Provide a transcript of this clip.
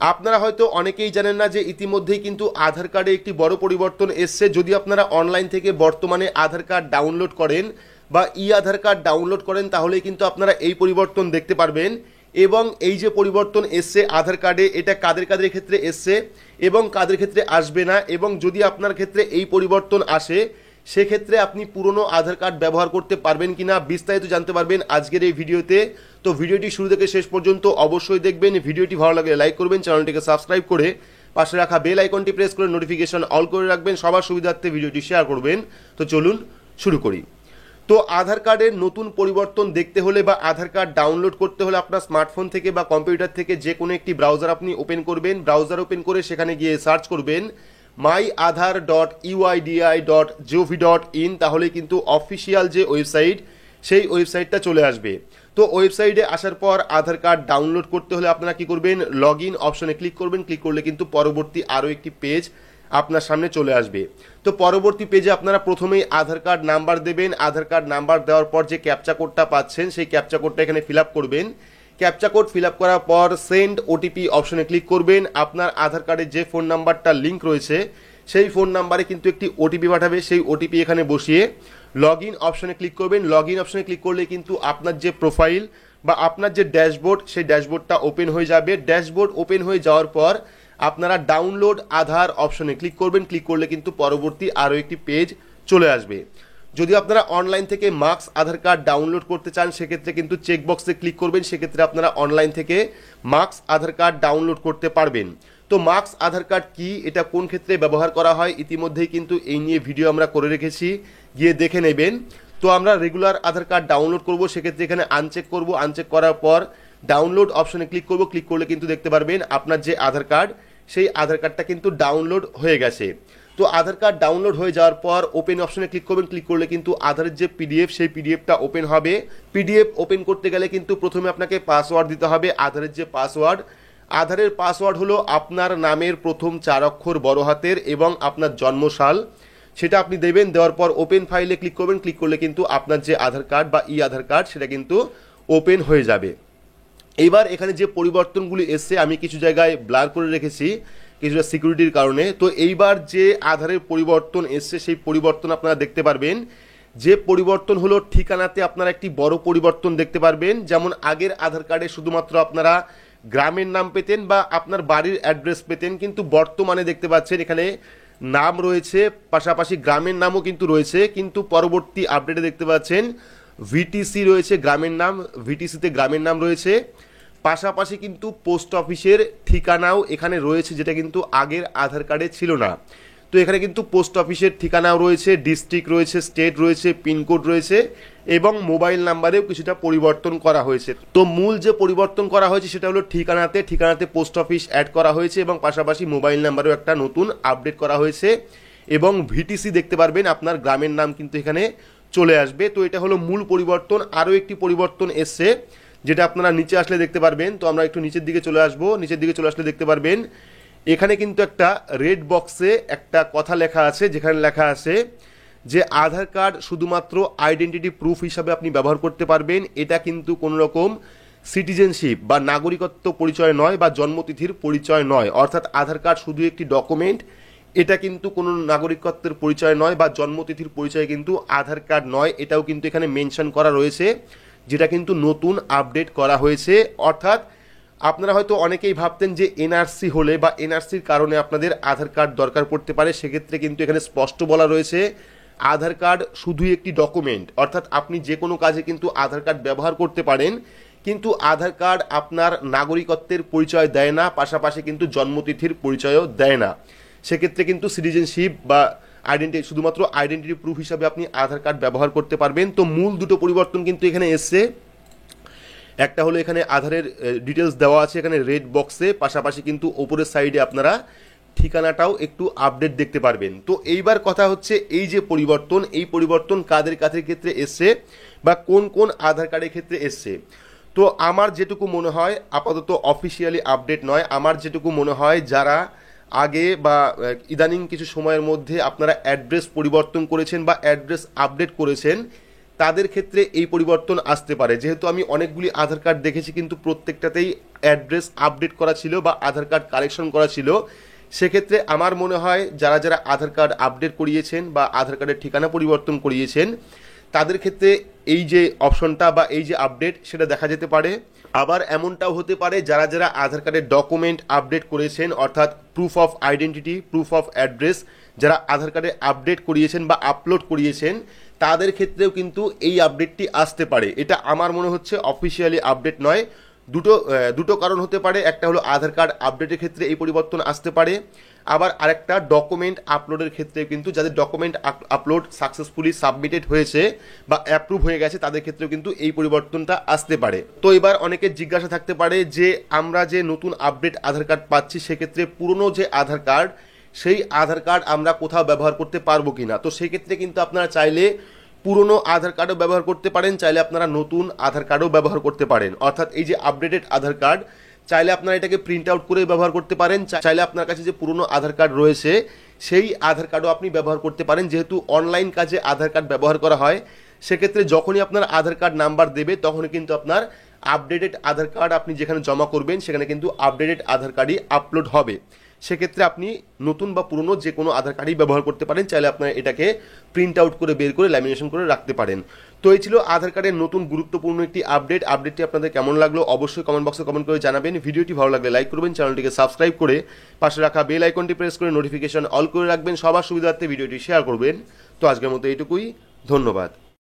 আপনারা হয়তো অনেকেই জানেন না যে ইতিমধ্যেই কিন্তু আধার কার্ডে একটি বড় পরিবর্তন এসছে। যদি আপনারা অনলাইন থেকে বর্তমানে আধার কার্ড ডাউনলোড করেন বা ই আধার কার্ড ডাউনলোড করেন তাহলেই কিন্তু আপনারা এই পরিবর্তন দেখতে পারবেন। এবং এই যে পরিবর্তন এসছে আধার কার্ডে, এটা কাদের কাদের ক্ষেত্রে এসছে এবং কাদের ক্ষেত্রে আসবে না, এবং যদি আপনার ক্ষেত্রে এই পরিবর্তন আসে সেক্ষেত্রে আপনি পুরনো আধার কার্ড ব্যবহার করতে পারবেন কিনা বিস্তারিত জানতে পারবেন আজকের এই ভিডিওতে। তো ভিডিওটি শুরু থেকে শেষ পর্যন্ত অবশ্যই দেখবেন। ভিডিওটি ভালো লাগলে লাইক করবেন, চ্যানেলটিকে সাবস্ক্রাইব করে পাশে রাখা বেল আইকনটি প্রেস করে নোটিফিকেশন অল করে রাখবেন, সবার সুবিধার্থে ভিডিওটি শেয়ার করবেন। তো চলুন শুরু করি। তো আধার কার্ডের নতুন পরিবর্তন দেখতে হলে বা আধার কার্ড ডাউনলোড করতে হলে আপনার স্মার্টফোন থেকে বা কম্পিউটার থেকে যে কোনো একটি ব্রাউজার আপনি ওপেন করবেন। ব্রাউজার ওপেন করে সেখানে গিয়ে সার্চ করবেন myaadhar.uidi.gov.in, তাহলে কিন্তু অফিসিয়াল যে ওয়েবসাইট সেই ওয়েবসাইটটা চলে আসবে। তো ওয়েবসাইটে আসার পর আধার কার্ড ডাউনলোড করতে হলে আপনারা কি করবেন, লগ ইন অপশনে ক্লিক করবেন। ক্লিক করলে কিন্তু পরবর্তী আরও একটি পেজ আপনার সামনে চলে আসবে। তো পরবর্তী পেজে আপনারা প্রথমেই আধার কার্ড নাম্বার দেবেন। আধার কার্ড নাম্বার দেওয়ার পর যে ক্যাপচা কোডটা পাচ্ছেন সেই ক্যাপচা কোডটা এখানে ফিল আপ করবেন। ক্যাপচা কোড ফিল আপ করার পর সেন্ড ওটিপি অপশনে ক্লিক করবেন। আপনার আধার কার্ডের যে ফোন নাম্বারটা লিঙ্ক রয়েছে সেই ফোন নাম্বারে কিন্তু একটি ওটিপি পাঠাবে, সেই ওটিপি এখানে বসিয়ে লগ ইন অপশনে ক্লিক করবেন। লগ ইন অপশনে ক্লিক করলে কিন্তু আপনার যে প্রোফাইল বা আপনার যে ড্যাশবোর্ড সেই ড্যাশবোর্ডটা ওপেন হয়ে যাবে। ড্যাশবোর্ড ওপেন হয়ে যাওয়ার পর আপনারা ডাউনলোড আধার অপশনে ক্লিক করবেন। ক্লিক করলে কিন্তু পরবর্তী আরও একটি পেজ চলে আসবে। যদি আপনারা অনলাইন থেকে মার্কস আধার কার্ড ডাউনলোড করতে চান সেক্ষেত্রে কিন্তু চেকবক্সে ক্লিক করবেন, সেক্ষেত্রে আপনারা অনলাইন থেকে মার্কস আধার কার্ড ডাউনলোড করতে পারবেন। তো মার্কস আধার কার্ড কি, এটা কোন ক্ষেত্রে ব্যবহার করা হয়, ইতিমধ্যেই কিন্তু এই নিয়ে ভিডিও আমরা করে রেখেছি, গিয়ে দেখে নেবেন। তো আমরা রেগুলার আধার কার্ড ডাউনলোড করব, সেক্ষেত্রে এখানে আনচেক করব। আনচেক করার পর ডাউনলোড অপশনে ক্লিক করব। ক্লিক করলে কিন্তু দেখতে পারবেন আপনার যে আধার কার্ড সেই আধার কার্ডটা কিন্তু ডাউনলোড হয়ে গেছে। তো আধার কার্ড ডাউনলোড হয়ে যাওয়ার পর ওপেন অপশনে ক্লিক করবেন। ক্লিক করলে কিন্তু আধারের যে পিডিএফ সেই পিডিএফটা ওপেন হবে। পিডিএফ ওপেন করতে গেলে কিন্তু প্রথমে আপনাকে পাসওয়ার্ড দিতে হবে। আধারের যে পাসওয়ার্ড, আধারের পাসওয়ার্ড হলো আপনার নামের প্রথম 4 অক্ষর বড় হাতের এবং আপনার জন্মসাল, সেটা আপনি দেবেন। দেওয়ার পর ওপেন ফাইলে ক্লিক করবেন। ক্লিক করলে কিন্তু আপনার যে আধার কার্ড বা ই আধার কার্ড সেটা কিন্তু ওপেন হয়ে যাবে। এইবার এখানে যে পরিবর্তনগুলি এসছে আমি কিছু জায়গায় ব্লার করে রেখেছি কিছুটা সিকিউরিটির কারণে। তো এইবার যে আধারের পরিবর্তন এসছে সেই পরিবর্তন আপনারা দেখতে পারবেন। যে পরিবর্তন হলো ঠিকানাতে আপনারা একটি বড় পরিবর্তন দেখতে পারবেন। যেমন আগের আধার কার্ডে শুধুমাত্র আপনারা গ্রামের নাম পেতেন বা আপনার বাড়ির অ্যাড্রেস পেতেন, কিন্তু বর্তমানে দেখতে পাচ্ছেন এখানে নাম রয়েছে, পাশাপাশি গ্রামের নামও কিন্তু রয়েছে। কিন্তু পরবর্তী আপডেটে দেখতে পাচ্ছেন ভিটিসি রয়েছে, গ্রামের নাম, ভিটিসিতে গ্রামের নাম রয়েছে, পাশাপাশি কিন্তু পোস্ট অফিসের ঠিকানাও এখানে রয়েছে, যেটা কিন্তু আগের আধার কার্ডে ছিল না। তো এখানে কিন্তু পোস্ট অফিসের ঠিকানাও রয়েছে, ডিস্ট্রিক্ট রয়েছে, স্টেট রয়েছে, পিনকোড রয়েছে এবং মোবাইল নাম্বারেও কিছুটা পরিবর্তন করা হয়েছে। তো মূল যে পরিবর্তন করা হয়েছে সেটা হলো ঠিকানাতে পোস্ট অফিস অ্যাড করা হয়েছে এবং পাশাপাশি মোবাইল নাম্বারেও একটা নতুন আপডেট করা হয়েছে এবং ভিটিসি দেখতে পারবেন আপনার গ্রামের নাম কিন্তু এখানে চলে আসবে। তো এটা হলো মূল পরিবর্তন। আরও একটি পরিবর্তন এসছে যেটা আপনারা নিচে আসলে দেখতে পারবেন। তো আমরা একটু নিচের দিকে চলে আসবো। নিচের দিকে চলে আসলে দেখতে পারবেন এখানে কিন্তু একটা রেড বক্সে একটা কথা লেখা আছে, যেখানে লেখা আছে যে আধার কার্ড শুধুমাত্র আইডেন্টিটি প্রুফ হিসাবে আপনি ব্যবহার করতে পারবেন। এটা কিন্তু কোনো রকম সিটিজেনশিপ বা নাগরিকত্ব পরিচয় নয় বা জন্মতিথির পরিচয় নয়। অর্থাৎ আধার কার্ড শুধু একটি ডকুমেন্ট, এটা কিন্তু কোনো নাগরিকত্বের পরিচয় নয় বা জন্মতিথির পরিচয় কিন্তু আধার কার্ড নয়। এটাও কিন্তু এখানে মেনশন করা রয়েছে, যেটা কিন্তু নতুন আপডেট করা হয়েছে। অর্থাৎ আপনারা হয়তো অনেকেই ভাবতেন যে এনআরসি হলে বা এনআরসির কারণে আপনাদের আধার কার্ড দরকার পড়তে পারে, সেক্ষেত্রে কিন্তু এখানে স্পষ্ট বলা রয়েছে আধার কার্ড শুধুই একটি ডকুমেন্ট। অর্থাৎ আপনি যে কোনো কাজে কিন্তু আধার কার্ড ব্যবহার করতে পারেন, কিন্তু আধার কার্ড আপনার নাগরিকত্বের পরিচয় দেয় না, পাশাপাশি কিন্তু জন্মতিথির পরিচয়ও দেয় না। সেক্ষেত্রে কিন্তু সিটিজেনশিপ বা আইডেন্টি শুধুমাত্র আইডেন্টিটি প্রুফ হিসাবে আপনি আধার কার্ড ব্যবহার করতে পারবেন। তো মূল দুটো পরিবর্তন কিন্তু এখানে এসছে। একটা হলো এখানে আধারের ডিটেলস দেওয়া আছে এখানে রেড বক্সে, পাশাপাশি কিন্তু ওপরের সাইডে আপনারা ঠিকানাটাও একটু আপডেট দেখতে পারবেন। তো এইবার কথা হচ্ছে এই যে পরিবর্তন, এই পরিবর্তন কাদের কাদের ক্ষেত্রে এসছে বা কোন কোন আধার কার্ডের ক্ষেত্রে এসছে। তো আমার যেটুকু মনে হয়, আপাতত অফিসিয়ালি আপডেট নয়, আমার যেটুকু মনে হয় যারা আগে বা ইদানিং কিছু সময়ের মধ্যে আপনারা অ্যাড্রেস পরিবর্তন করেছেন বা অ্যাড্রেস আপডেট করেছেন তাদের ক্ষেত্রে এই পরিবর্তন আসতে পারে। যেহেতু আমি অনেকগুলি আধার কার্ড দেখেছি কিন্তু প্রত্যেকটাতেই অ্যাড্রেস আপডেট করা ছিল বা আধার কার্ড কারেকশন করা ছিল, সেক্ষেত্রে আমার মনে হয় যারা যারা আধার কার্ড আপডেট করিয়েছেন বা আধার কার্ডের ঠিকানা পরিবর্তন করিয়েছেন তাদের ক্ষেত্রে এই যে অপশনটা বা এই যে আপডেট সেটা দেখা যেতে পারে। আবার এমনটাও হতে পারে যারা যারা আধার কার্ডের ডকুমেন্ট আপডেট করেছেন, অর্থাৎ proof of identity, proof of address যারা আধার কার্ডে আপডেট করিয়েছেন বা আপলোড করিয়েছেন তাদের ক্ষেত্রেও কিন্তু এই আপডেটটি আসতে পারে। এটা আমার মনে হচ্ছে অফিসিয়ালি আপডেট নয়। দুটো কারণ হতে পারে, একটা হলো আধার কার্ড আপডেটের ক্ষেত্রে এই পরিবর্তন আসতে পারে, আবার আরেকটা ডকুমেন্ট আপলোডের ক্ষেত্রে কিন্তু যাদের ডকুমেন্ট আপলোড সাকসেসফুলি সাবমিটেড হয়েছে বা অ্যাপ্রুভ হয়ে গেছে তাদের ক্ষেত্রেও কিন্তু এই পরিবর্তনটা আসতে পারে। তো এবার অনেকের জিজ্ঞাসা থাকতে পারে যে আমরা যে নতুন আপডেট আধার কার্ড পাচ্ছি সেক্ষেত্রে পুরনো যে আধার কার্ড সেই আধার কার্ড আমরা কোথাও ব্যবহার করতে পারবো কিনা। তো সেই ক্ষেত্রে কিন্তু আপনারা চাইলে পুরনো আধার কার্ডও ব্যবহার করতে পারেন, চাইলে আপনারা নতুন আধার কার্ডও ব্যবহার করতে পারেন। অর্থাৎ এই যে আপডেটেড আধার কার্ড চাইলে আপনারা এটাকে প্রিন্ট আউট করে ব্যবহার করতে পারেন, চাইলে আপনার কাছে যে পুরনো আধার কার্ড রয়েছে সেই আধার কার্ডও আপনি ব্যবহার করতে পারেন। যেহেতু অনলাইন কাজে আধার কার্ড ব্যবহার করা হয় সেক্ষেত্রে যখনই আপনার আধার কার্ড নাম্বার দেবে তখনই কিন্তু আপনার আপডেটেড আধার কার্ড আপনি যেখানে জমা করবেন সেখানে কিন্তু আপডেটেড আধার কার্ডই আপলোড হবে। সেক্ষেত্রে আপনি নতুন বা পুরনো যে কোনো আধার কার্ডই ব্যবহার করতে পারেন, চাইলে আপনার এটাকে প্রিন্ট আউট করে বের করে ল্যামিনেশন করে রাখতে পারেন। তো এই ছিল আধার কার্ডের নতুন গুরুত্বপূর্ণ একটি আপডেটটি আপনাদের কেমন লাগলো অবশ্যই কমেন্ট বক্সে কমেন্ট করে জানাবেন। ভিডিওটি ভালো লাগলে লাইক করবেন, চ্যানেলটিকে সাবস্ক্রাইব করে পাশে রাখা বেল আইকনটি প্রেস করে নোটিফিকেশন অল করে রাখবেন, সবার সুবিধার্থে ভিডিওটি শেয়ার করবেন। তো আজকের মতো এইটুকুই, ধন্যবাদ।